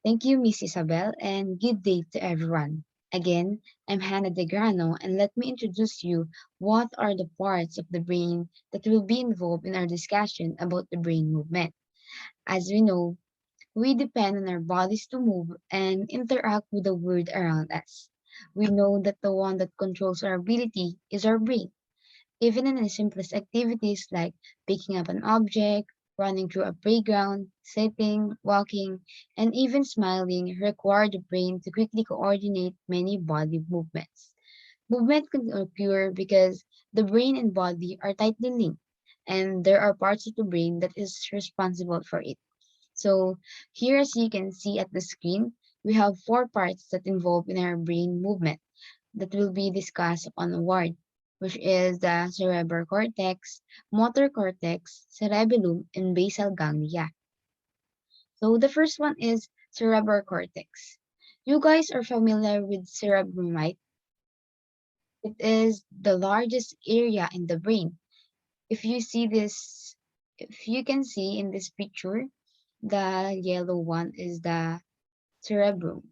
Thank you, Miss Isabel, and good day to everyone. Again, I'm Hannah De Grano, and let me introduce you what are the parts of the brain that will be involved in our discussion about the brain movement. As we know, we depend on our bodies to move and interact with the world around us. We know that the one that controls our ability is our brain. Even in the simplest activities like picking up an object, running through a playground, sitting, walking, and even smiling require the brain to quickly coordinate many body movements. Movement can occur because the brain and body are tightly linked, and there are parts of the brain that is responsible for it. So here, as you can see at the screen, we have four parts that involve in our brain movement that will be discussed onward, which is the cerebral cortex, motor cortex, cerebellum, and basal ganglia. So the first one is cerebral cortex. You guys are familiar with cerebrum, right? It is the largest area in the brain. If you see this, if you can see in this picture, the yellow one is the cerebrum.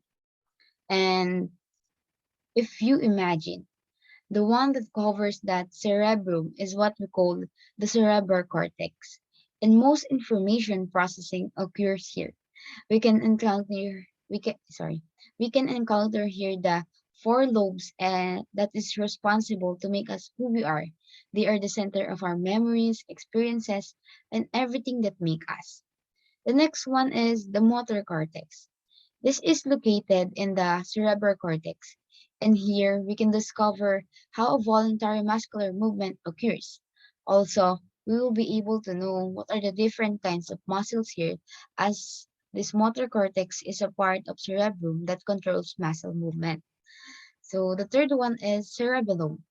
And if you imagine, the one that covers that cerebrum is what we call the cerebral cortex. And most information processing occurs here. We can encounter we can encounter here the four lobes that is responsible to make us who we are. They are the center of our memories, experiences, and everything that make us. The next one is the motor cortex. This is located in the cerebral cortex, and here we can discover how a voluntary muscular movement occurs. Also, we will be able to know what are the different kinds of muscles here, as this motor cortex is a part of cerebrum that controls muscle movement. So the third one is cerebellum.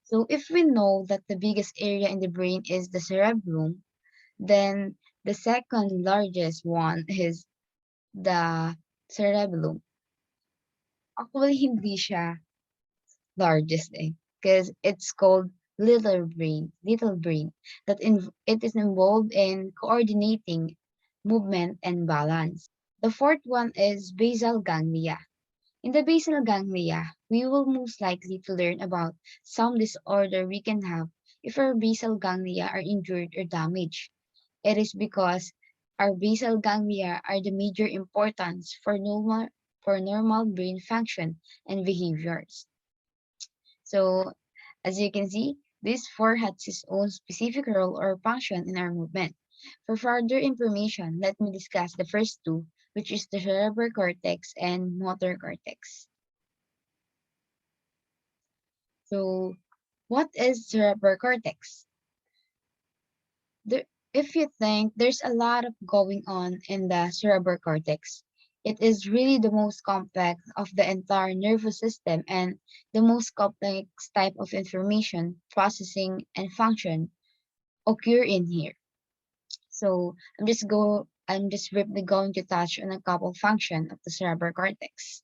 So if we know that the biggest area in the brain is the cerebellum, then the second largest one is the cerebellum. Actually, hindi siya largest because it's called little brain, it is involved in coordinating movement and balance. The fourth one is basal ganglia. In the basal ganglia, we will most likely to learn about some disorder we can have if our basal ganglia are injured or damaged. It is because our basal ganglia are the major importance for normal brain function and behaviors. So, as you can see, this four has its own specific role or function in our movement. For further information, let me discuss the first two, which is the cerebral cortex and motor cortex. So, what is cerebral cortex? There, if you think there's a lot of going on in the cerebral cortex, it is really the most complex of the entire nervous system and the most complex type of information processing and function occur in here. So I'm just briefly going to touch on a couple function of the cerebral cortex.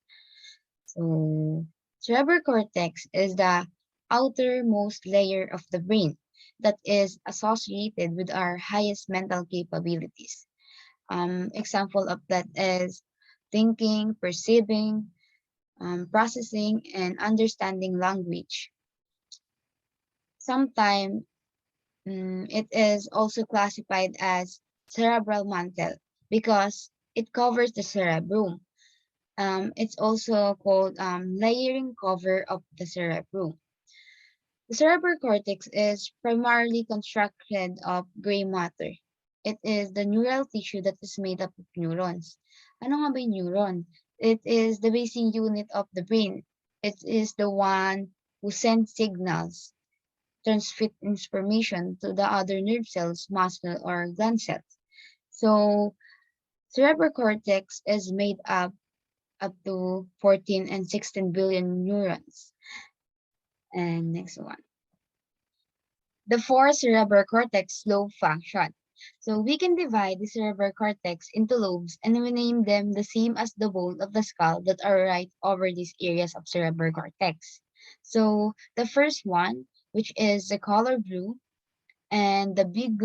So, cerebral cortex is the outermost layer of the brain that is associated with our highest mental capabilities. Example of that is thinking, perceiving, processing, and understanding language. Sometimes it is also classified as cerebral mantle because it covers the cerebrum. It's also called layering cover of the cerebrum. The cerebral cortex is primarily constructed of gray matter. It is the neural tissue that is made up of neurons. Ano nga ba yung neuron? It is the basic unit of the brain. It is the one who sends signals, transmit information to the other nerve cells, muscle, or gland cells. So, cerebral cortex is made up to 14 and 16 billion neurons. And next one. The four cerebral cortex lobe function. So we can divide the cerebral cortex into lobes and we name them the same as the bone of the skull that are right over these areas of cerebral cortex. So the first one, which is the color blue, and the big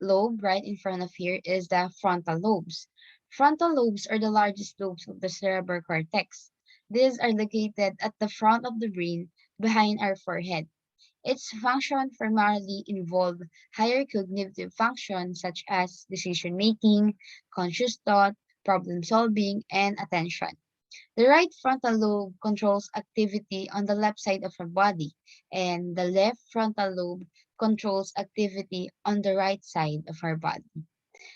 lobe right in front of here is the frontal lobes. Frontal lobes are the largest lobes of the cerebral cortex. These are located at the front of the brain behind our forehead. Its function primarily involve higher cognitive functions such as decision making, conscious thought, problem solving, and attention. The right frontal lobe controls activity on the left side of our body, and the left frontal lobe controls activity on the right side of our body.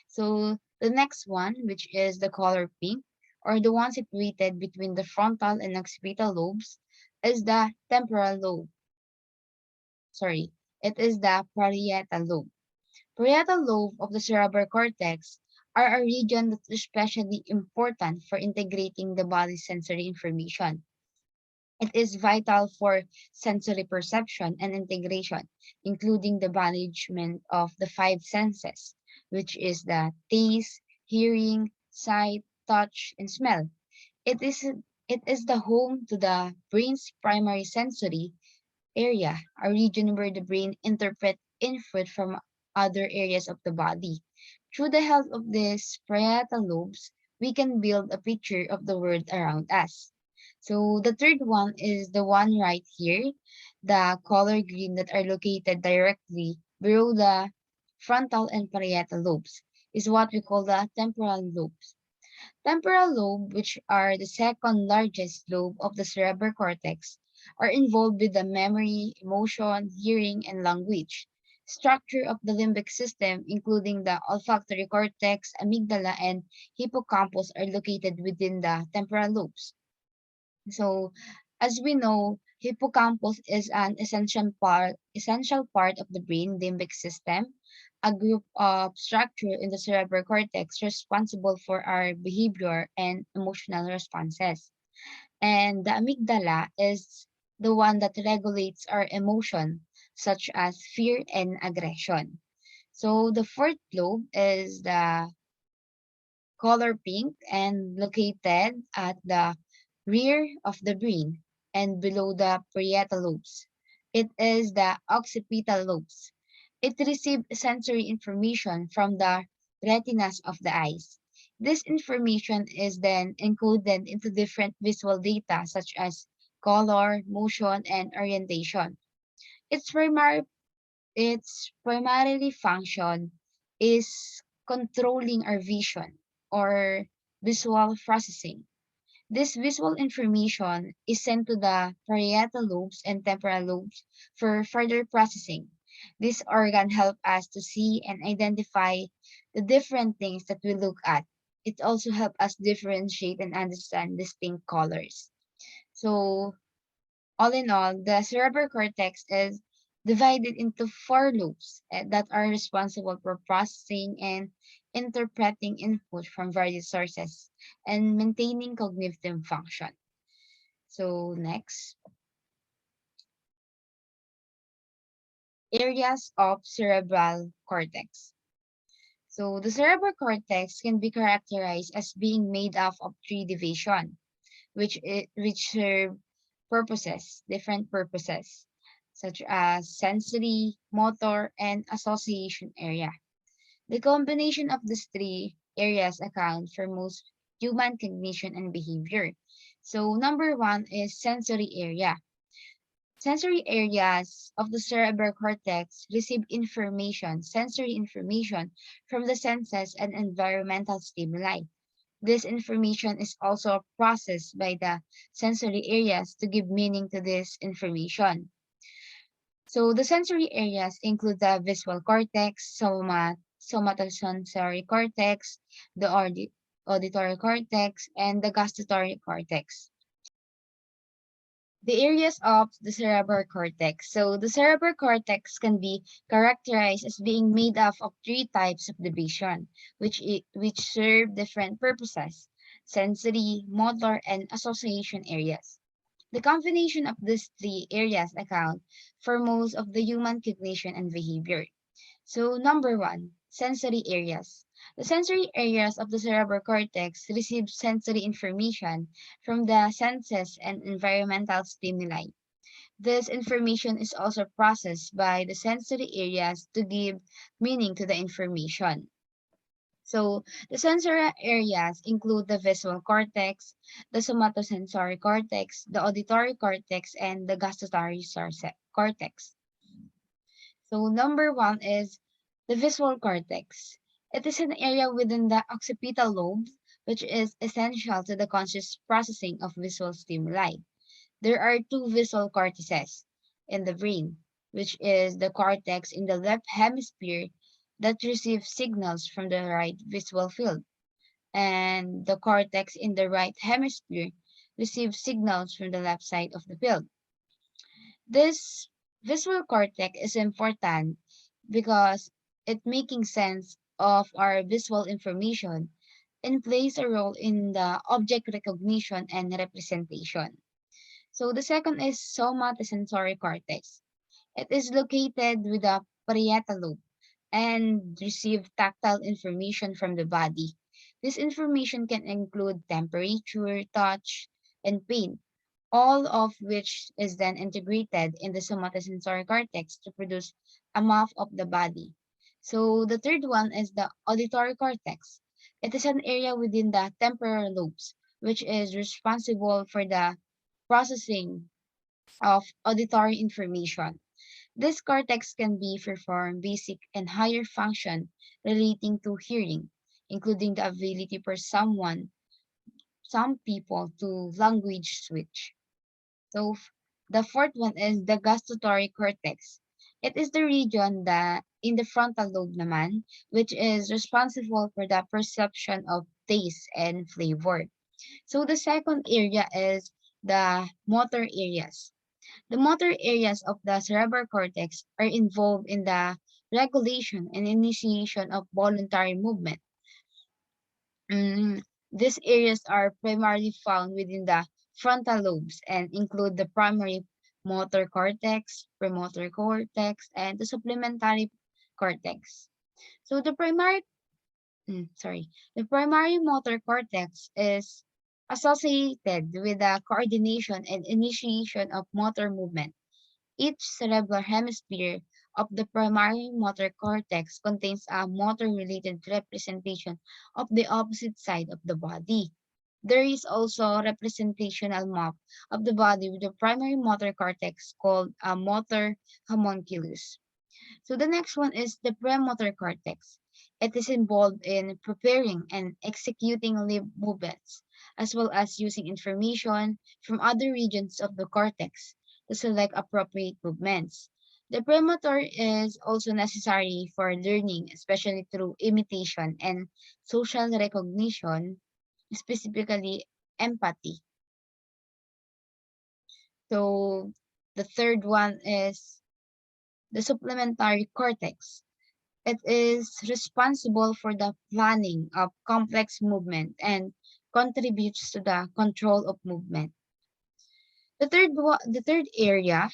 So the next one, which is the color pink, or the one situated between the frontal and occipital lobes, is the temporal lobe. Sorry, it is the parietal lobe. Parietal lobe of the cerebral cortex are a region that is especially important for integrating the body's sensory information. It is vital for sensory perception and integration, including the management of the five senses, which is the taste, hearing, sight, touch, and smell. It is it is the home to the brain's primary sensory area, a region where the brain interprets input from other areas of the body. Through the help of these parietal lobes, we can build a picture of the world around us. So the third one is the one right here, the color green that are located directly below the frontal and parietal lobes, is what we call the temporal lobes. Temporal lobe, which are the second largest lobe of the cerebral cortex, are involved with the memory, emotion, hearing, and language. Structure of the limbic system, including the olfactory cortex, amygdala, and hippocampus, are located within the temporal lobes. So, as we know, hippocampus is an essential part of the brain limbic system, a group of structure in the cerebral cortex responsible for our behavior and emotional responses. And the amygdala is the one that regulates our emotion, such as fear and aggression. So the fourth lobe is the color pink and located at the rear of the brain and below the parietal lobes. It is the occipital lobes. It receives sensory information from the retinas of the eyes. This information is then encoded into different visual data such as color, motion, and orientation. Its primary its primarily function is controlling our vision or visual processing. This visual information is sent to the parietal lobes and temporal lobes for further processing. This organ help us to see and identify the different things that we look at. It also help us differentiate and understand distinct colors. So all in all, the cerebral cortex is divided into four lobes that are responsible for processing and interpreting input from various sources and maintaining cognitive function. So next, areas of cerebral cortex. So the cerebral cortex can be characterized as being made up of three divisions, which serve different purposes, such as sensory, motor, and association area. The combination of these three areas account for most human cognition and behavior. So number one is sensory area. Sensory areas of the cerebral cortex receive sensory information from the senses and environmental stimuli. This information is also processed by the sensory areas to give meaning to this information. So the sensory areas include the visual cortex, somatosensory cortex, the auditory cortex, and the gustatory cortex. The areas of the cerebral cortex. So the cerebral cortex can be characterized as being made up of three types of division, which serve different purposes: sensory, motor, and association areas. The combination of these three areas account for most of the human cognition and behavior. So number one, sensory areas. The sensory areas of the cerebral cortex receive sensory information from the senses and environmental stimuli. This information is also processed by the sensory areas to give meaning to the information. So the sensory areas include the visual cortex, the somatosensory cortex, the auditory cortex, and the gustatory cortex. So number one is the visual cortex. It is an area within the occipital lobe which is essential to the conscious processing of visual stimuli. There are two visual cortices in the brain, which is the cortex in the left hemisphere that receives signals from the right visual field, and the cortex in the right hemisphere receives signals from the left side of the field. This visual cortex is important because it making sense of our visual information and plays a role in the object recognition and representation. So the second is somatosensory cortex. It is located with the parietal lobe and receive tactile information from the body. This information can include temperature, touch, and pain, all of which is then integrated in the somatosensory cortex to produce a map of the body. So the third one is the auditory cortex. It is an area within the temporal lobes, which is responsible for the processing of auditory information. This cortex can be perform basic and higher function relating to hearing, including the ability for some people to language switch. So the fourth one is the gustatory cortex. It is the region that in the frontal lobe naman, which is responsible for the perception of taste and flavor. So the second area is the motor areas. The motor areas of the cerebral cortex are involved in the regulation and initiation of voluntary movement. Mm, these areas are primarily found within the frontal lobes and include the primary motor cortex, premotor cortex, and the supplementary cortex. So the primary motor cortex is associated with the coordination and initiation of motor movement. Each cerebral hemisphere of the primary motor cortex contains a motor-related representation of the opposite side of the body. There is also a representational map of the body with the primary motor cortex called a motor homunculus. So the next one is the premotor cortex. It is involved in preparing and executing limb movements, as well as using information from other regions of the cortex to select appropriate movements. The premotor is also necessary for learning, especially through imitation and social recognition, specifically empathy. So the third one is the supplementary cortex. It is responsible for the planning of complex movement and contributes to the control of movement. The third area,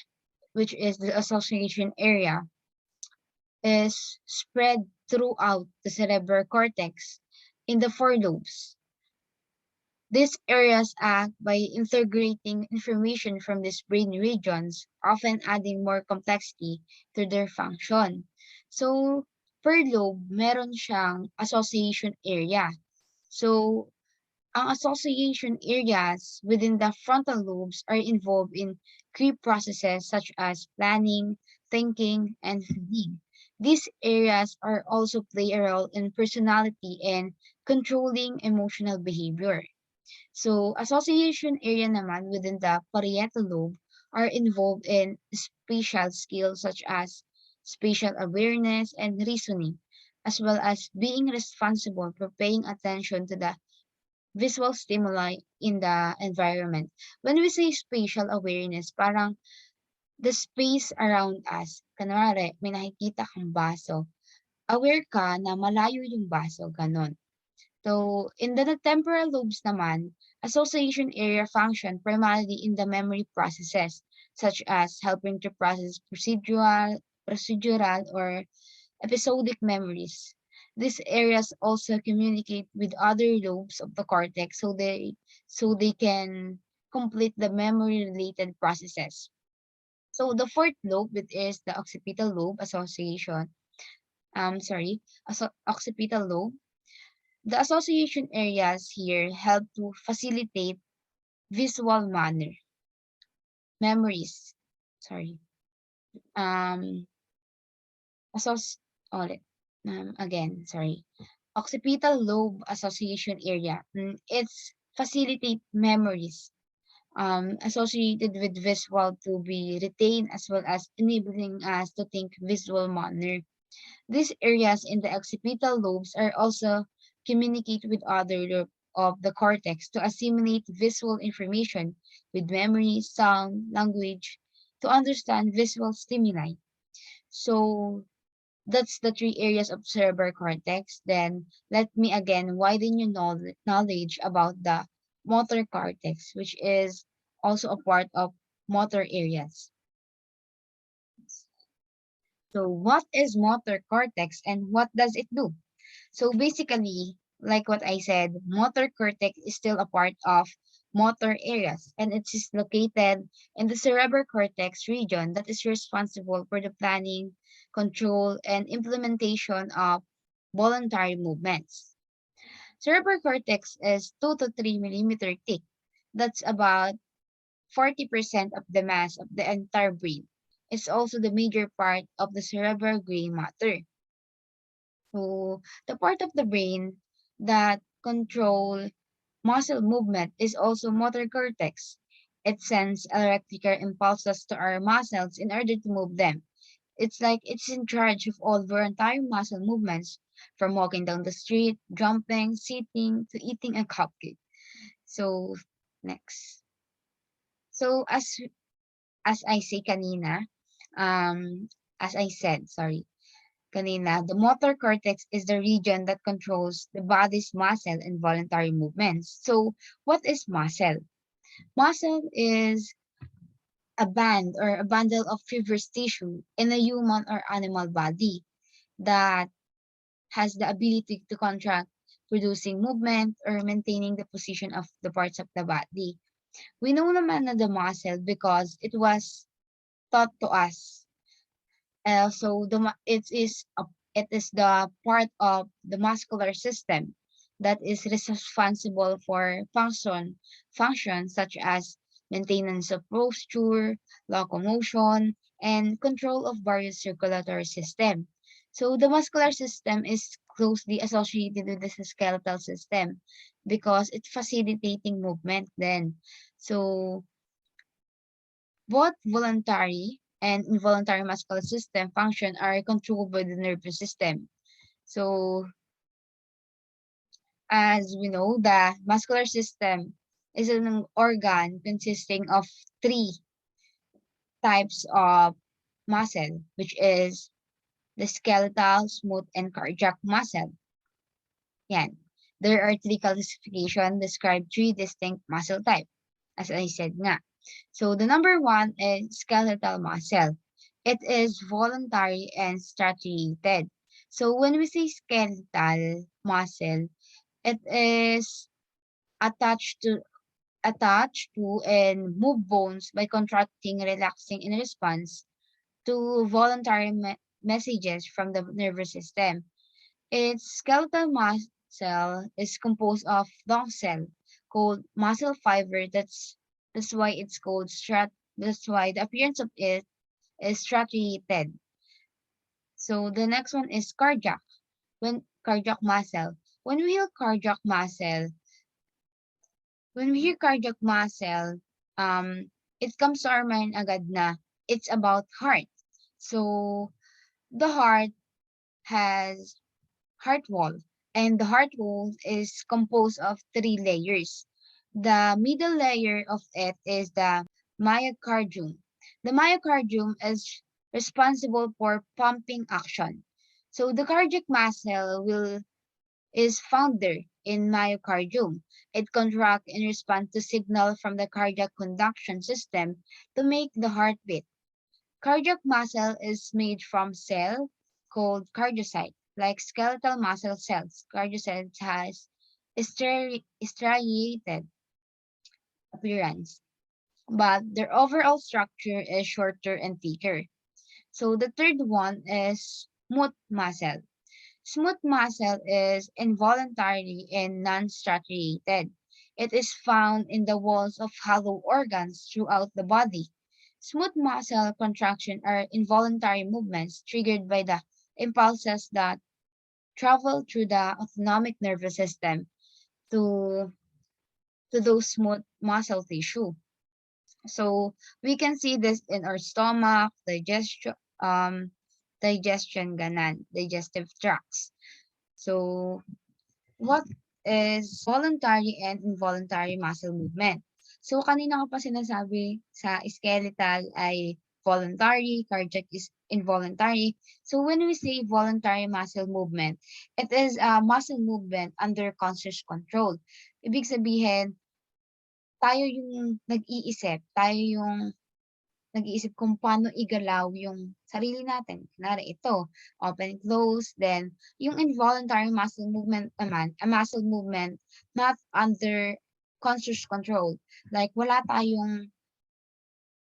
which is the association area, is spread throughout the cerebral cortex in the four lobes. These areas act by integrating information from these brain regions, often adding more complexity to their function. So, per lobe, meron siyang association area. So, ang association areas within the frontal lobes are involved in key processes such as planning, thinking, and feeling. These areas are also play a role in personality and controlling emotional behavior. So, association area naman within the parietal lobe are involved in spatial skills such as spatial awareness and reasoning, as well as being responsible for paying attention to the visual stimuli in the environment. When we say spatial awareness, parang the space around us. Kunwari, may nakikita kang baso. Aware ka na malayo yung baso, ganon. So, in the temporal lobes naman, association area function primarily in the memory processes, such as helping to process procedural or episodic memories. These areas also communicate with other lobes of the cortex so they can complete the memory related processes. So the fourth lobe, which is the occipital lobe association, occipital lobe. The association areas here help to facilitate visual manner, memories. Sorry. Um, associ- ulit. Again, sorry. Occipital lobe association area. It's facilitate memories associated with visual to be retained as well as enabling us to think visual manner. These areas in the occipital lobes are also communicate with other lobe of the cortex to assimilate visual information with memory, sound, language, to understand visual stimuli. So that's the three areas of cerebral cortex. Then let me again widen your knowledge about the motor cortex, which is also a part of motor areas. So what is motor cortex and what does it do? So basically, like what I said, motor cortex is still a part of motor areas and it is located in the cerebral cortex region that is responsible for the planning, control, and implementation of voluntary movements. Cerebral cortex is 2 to 3 millimeter thick. That's about 40% of the mass of the entire brain. It's also the major part of the cerebral gray matter. So the part of the brain that control muscle movement is also motor cortex. It sends electrical impulses to our muscles in order to move them. It's like it's in charge of all voluntary muscle movements, from walking down the street, jumping, sitting, to eating a cupcake. So next. So as I say kanina, as I said, sorry, kanina, the motor cortex is the region that controls the body's muscle and voluntary movements. So, what is muscle? Muscle is a band or a bundle of fibrous tissue in a human or animal body that has the ability to contract, producing movement or maintaining the position of the parts of the body. We know naman na the muscle because it was taught to us. So it is the part of the muscular system that is responsible for functions such as maintenance of posture, locomotion, and control of various circulatory system. So the muscular system is closely associated with the skeletal system because it's facilitating movement then. So both voluntary and involuntary muscular system function are controlled by the nervous system. So, as we know, the muscular system is an organ consisting of three types of muscle, which is the skeletal, smooth, and cardiac muscle. Yan. There are three classifications describe three distinct muscle types, as I said nga. So the number one is skeletal muscle. It is voluntary and stratified. So when we say skeletal muscle, it is attached to attached to and move bones by contracting, relaxing in response to voluntary messages from the nervous system. Its skeletal muscle is composed of long cell called muscle fiber. That's why it's called that's why the appearance of it is striated. So the next one is cardiac. When cardiac muscle. When we hear cardiac muscle, when we hear cardiac muscle, it comes to our mind agad na it's about heart. So the heart has heart wall, and the heart wall is composed of three layers. The middle layer of it is the myocardium. The myocardium is responsible for pumping action. So the cardiac muscle will is found there in myocardium. It contracts in response to signal from the cardiac conduction system to make the heart beat. Cardiac muscle is made from cell called cardiocyte. Like skeletal muscle cells, cardiocytes has striated appearance, but their overall structure is shorter and thicker. So the third one is smooth muscle. Smooth muscle is involuntary and non-striated. It is found in the walls of hollow organs throughout the body. Smooth muscle contraction are involuntary movements triggered by the impulses that travel through the autonomic nervous system to those smooth muscle tissue. So we can see this in our stomach, digestive tracts. So what is voluntary and involuntary muscle movement? So kanina ko pa sinasabi sa skeletal ay voluntary, cardiac is involuntary. So when we say voluntary muscle movement, it is a muscle movement under conscious control. Ibig sabihin, tayo yung nag-iisip, tayo yung nag-iisip kung paano igalaw yung sarili natin. Kunwari ito, open and close. Then, yung involuntary muscle movement naman, a muscle movement not under conscious control. Like, wala tayong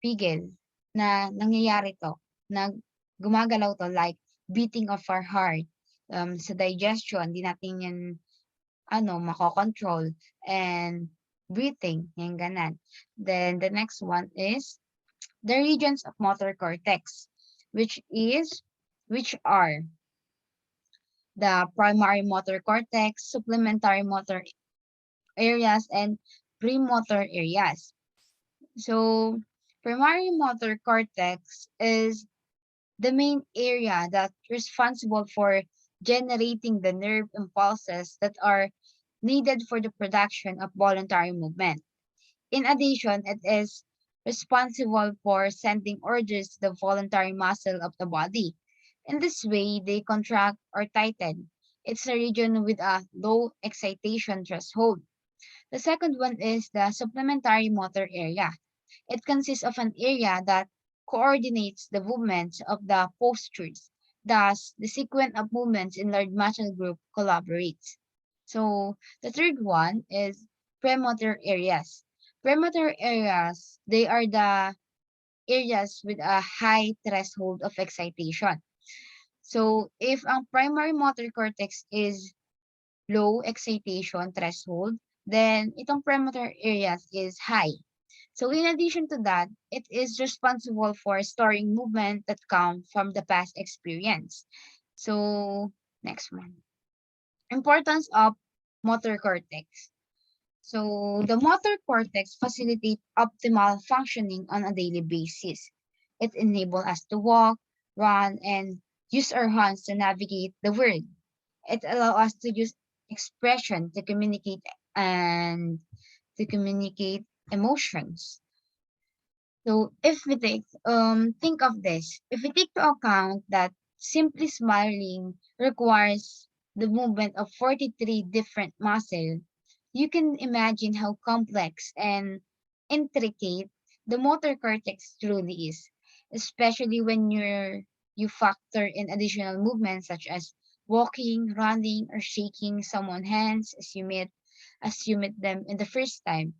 pigil na nangyayari to, na gumagalaw to like beating of our heart. Sa digestion, di natin yan makokontrol. And breathing, yung ganan. Then, the next one is the regions of motor cortex, which are the primary motor cortex, supplementary motor areas, and premotor areas. So, primary motor cortex is the main area that's responsible for generating the nerve impulses that are needed for the production of voluntary movement. In addition, it is responsible for sending orders to the voluntary muscle of the body. In this way, they contract or tighten. It's a region with a low excitation threshold. The second one is the supplementary motor area. It consists of an area that coordinates the movements of the postures. Thus, the sequence of movements in large muscle group collaborates. So, the third one is premotor areas. Premotor areas, they are the areas with a high threshold of excitation. So, if ang primary motor cortex is low excitation threshold, then itong premotor areas is high. So in addition to that, it is responsible for storing movement that come from the past experience. So next one. Importance of motor cortex. So the motor cortex facilitates optimal functioning on a daily basis. It enables us to walk, run, and use our hands to navigate the world. It allows us to use expression to communicate and to communicate emotions. So if we think of this, if we take to account that simply smiling requires the movement of 43 different muscles, you can imagine how complex and intricate the motor cortex truly is, especially when you factor in additional movements such as walking, running, or shaking someone's hands as you meet them in the first time.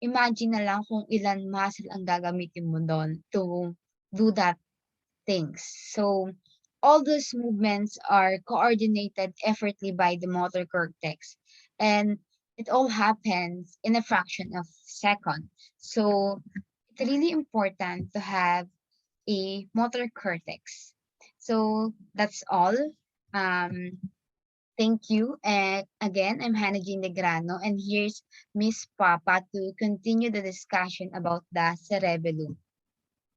Imagine na lang kung ilan muscle ang gagamitin mo do'n to do that things. So, all those movements are coordinated effortlessly by the motor cortex, and it all happens in a fraction of second. So, it's really important to have a motor cortex. So, that's all. Um, Thank you. And again, I'm Hannah Jean Negrano, and here's Miss Papa to continue the discussion about the cerebellum.